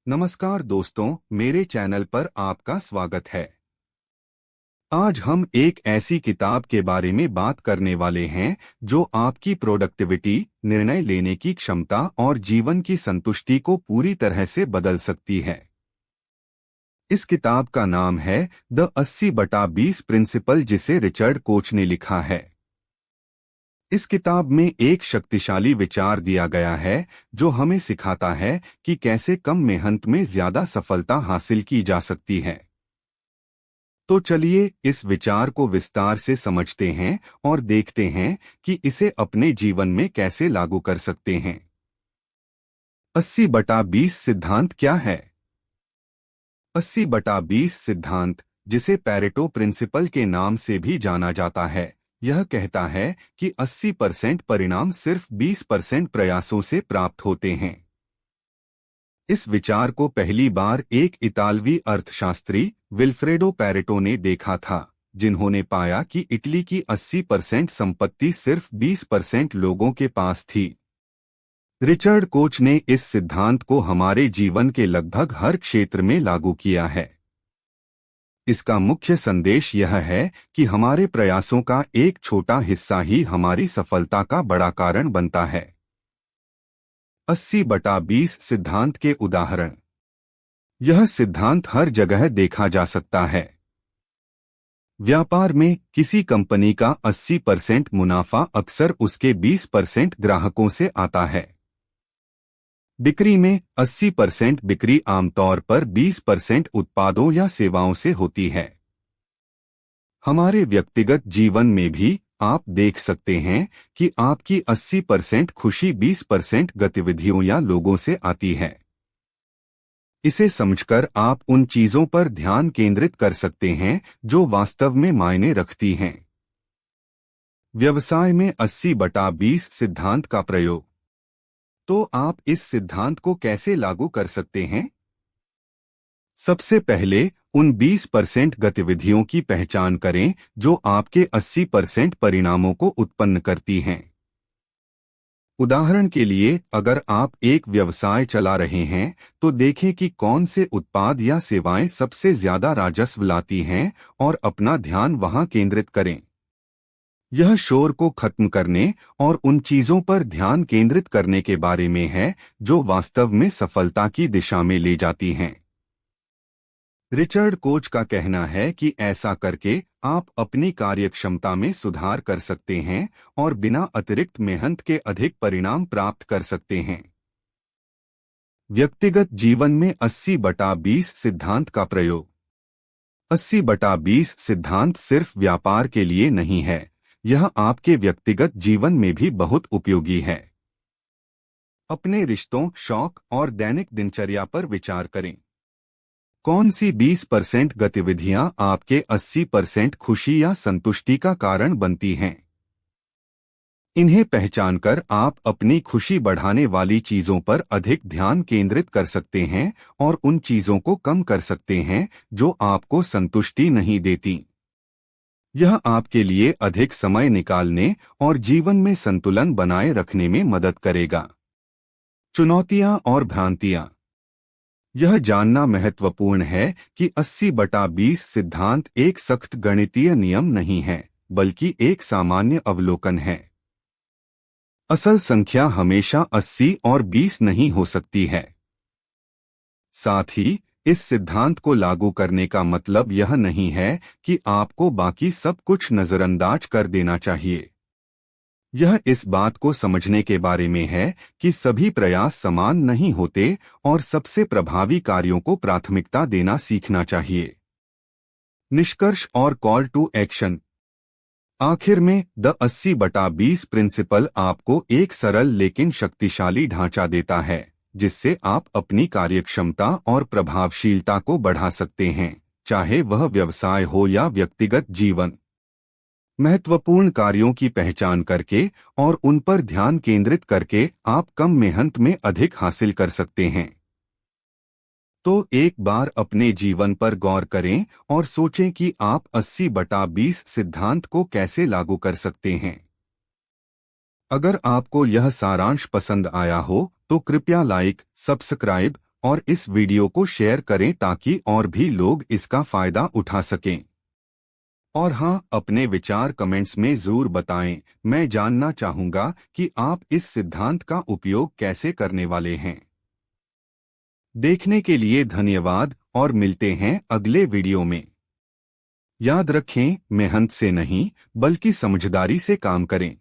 नमस्कार दोस्तों, मेरे चैनल पर आपका स्वागत है। आज हम एक ऐसी किताब के बारे में बात करने वाले हैं जो आपकी प्रोडक्टिविटी, निर्णय लेने की क्षमता और जीवन की संतुष्टि को पूरी तरह से बदल सकती है। इस किताब का नाम है द 80/20 प्रिंसिपल, जिसे रिचर्ड कोच ने लिखा है। इस किताब में एक शक्तिशाली विचार दिया गया है जो हमें सिखाता है कि कैसे कम मेहनत में ज्यादा सफलता हासिल की जा सकती है। तो चलिए इस विचार को विस्तार से समझते हैं और देखते हैं कि इसे अपने जीवन में कैसे लागू कर सकते हैं। 80/20 सिद्धांत क्या है? 80/20 सिद्धांत, जिसे पैरेटो प्रिंसिपल के नाम से भी जाना जाता है, यह कहता है कि 80% परिणाम सिर्फ 20% प्रयासों से प्राप्त होते हैं। इस विचार को पहली बार एक इतालवी अर्थशास्त्री विल्फ्रेडो पैरेटो ने देखा था, जिन्होंने पाया कि इटली की 80% संपत्ति सिर्फ 20% लोगों के पास थी। रिचर्ड कोच ने इस सिद्धांत को हमारे जीवन के लगभग हर क्षेत्र में लागू किया है। इसका मुख्य संदेश यह है कि हमारे प्रयासों का एक छोटा हिस्सा ही हमारी सफलता का बड़ा कारण बनता है। 80/20 सिद्धांत के उदाहरण। यह सिद्धांत हर जगह देखा जा सकता है। व्यापार में किसी कंपनी का 80% मुनाफा अक्सर उसके 20% ग्राहकों से आता है। बिक्री में 80% बिक्री आमतौर पर 20% उत्पादों या सेवाओं से होती है। हमारे व्यक्तिगत जीवन में भी आप देख सकते हैं कि आपकी 80% खुशी 20% गतिविधियों या लोगों से आती है। इसे समझकर आप उन चीजों पर ध्यान केंद्रित कर सकते हैं जो वास्तव में मायने रखती हैं। व्यवसाय में 80/20 सिद्धांत का प्रयोग। तो आप इस सिद्धांत को कैसे लागू कर सकते हैं? सबसे पहले उन 20% गतिविधियों की पहचान करें जो आपके 80% परिणामों को उत्पन्न करती हैं। उदाहरण के लिए, अगर आप एक व्यवसाय चला रहे हैं तो देखें कि कौन से उत्पाद या सेवाएं सबसे ज्यादा राजस्व लाती हैं और अपना ध्यान वहां केंद्रित करें। यह शोर को खत्म करने और उन चीजों पर ध्यान केंद्रित करने के बारे में है जो वास्तव में सफलता की दिशा में ले जाती हैं। रिचर्ड कोच का कहना है कि ऐसा करके आप अपनी कार्यक्षमता में सुधार कर सकते हैं और बिना अतिरिक्त मेहनत के अधिक परिणाम प्राप्त कर सकते हैं। व्यक्तिगत जीवन में 80/20 सिद्धांत का प्रयोग। 80/20 सिद्धांत सिर्फ व्यापार के लिए नहीं है, यह आपके व्यक्तिगत जीवन में भी बहुत उपयोगी है। अपने रिश्तों, शौक और दैनिक दिनचर्या पर विचार करें। कौन सी 20% गतिविधियां आपके 80% खुशी या संतुष्टि का कारण बनती हैं? इन्हें पहचानकर आप अपनी खुशी बढ़ाने वाली चीजों पर अधिक ध्यान केंद्रित कर सकते हैं और उन चीजों को कम कर सकते हैं जो आपको संतुष्टि नहीं देती। यह आपके लिए अधिक समय निकालने और जीवन में संतुलन बनाए रखने में मदद करेगा। चुनौतियां और भ्रांतियां। यह जानना महत्वपूर्ण है कि 80/20 सिद्धांत एक सख्त गणितीय नियम नहीं है, बल्कि एक सामान्य अवलोकन है। असल संख्या हमेशा 80 और 20 नहीं हो सकती है। साथ ही इस सिद्धांत को लागू करने का मतलब यह नहीं है कि आपको बाकी सब कुछ नजरअंदाज कर देना चाहिए। यह इस बात को समझने के बारे में है कि सभी प्रयास समान नहीं होते और सबसे प्रभावी कार्यों को प्राथमिकता देना सीखना चाहिए। निष्कर्ष और कॉल टू एक्शन। आखिर में द 80/20 प्रिंसिपल आपको एक सरल लेकिन शक्तिशाली ढांचा देता है जिससे आप अपनी कार्यक्षमता और प्रभावशीलता को बढ़ा सकते हैं, चाहे वह व्यवसाय हो या व्यक्तिगत जीवन। महत्वपूर्ण कार्यों की पहचान करके और उन पर ध्यान केंद्रित करके आप कम मेहनत में अधिक हासिल कर सकते हैं। तो एक बार अपने जीवन पर गौर करें और सोचें कि आप 80/20 सिद्धांत को कैसे लागू कर सकते हैं। अगर आपको यह सारांश पसंद आया हो तो कृपया लाइक, सब्सक्राइब और इस वीडियो को शेयर करें ताकि और भी लोग इसका फायदा उठा सकें। और हाँ, अपने विचार कमेंट्स में जरूर बताएं। मैं जानना चाहूंगा कि आप इस सिद्धांत का उपयोग कैसे करने वाले हैं। देखने के लिए धन्यवाद और मिलते हैं अगले वीडियो में। याद रखें, मेहनत से नहीं बल्कि समझदारी से काम करें।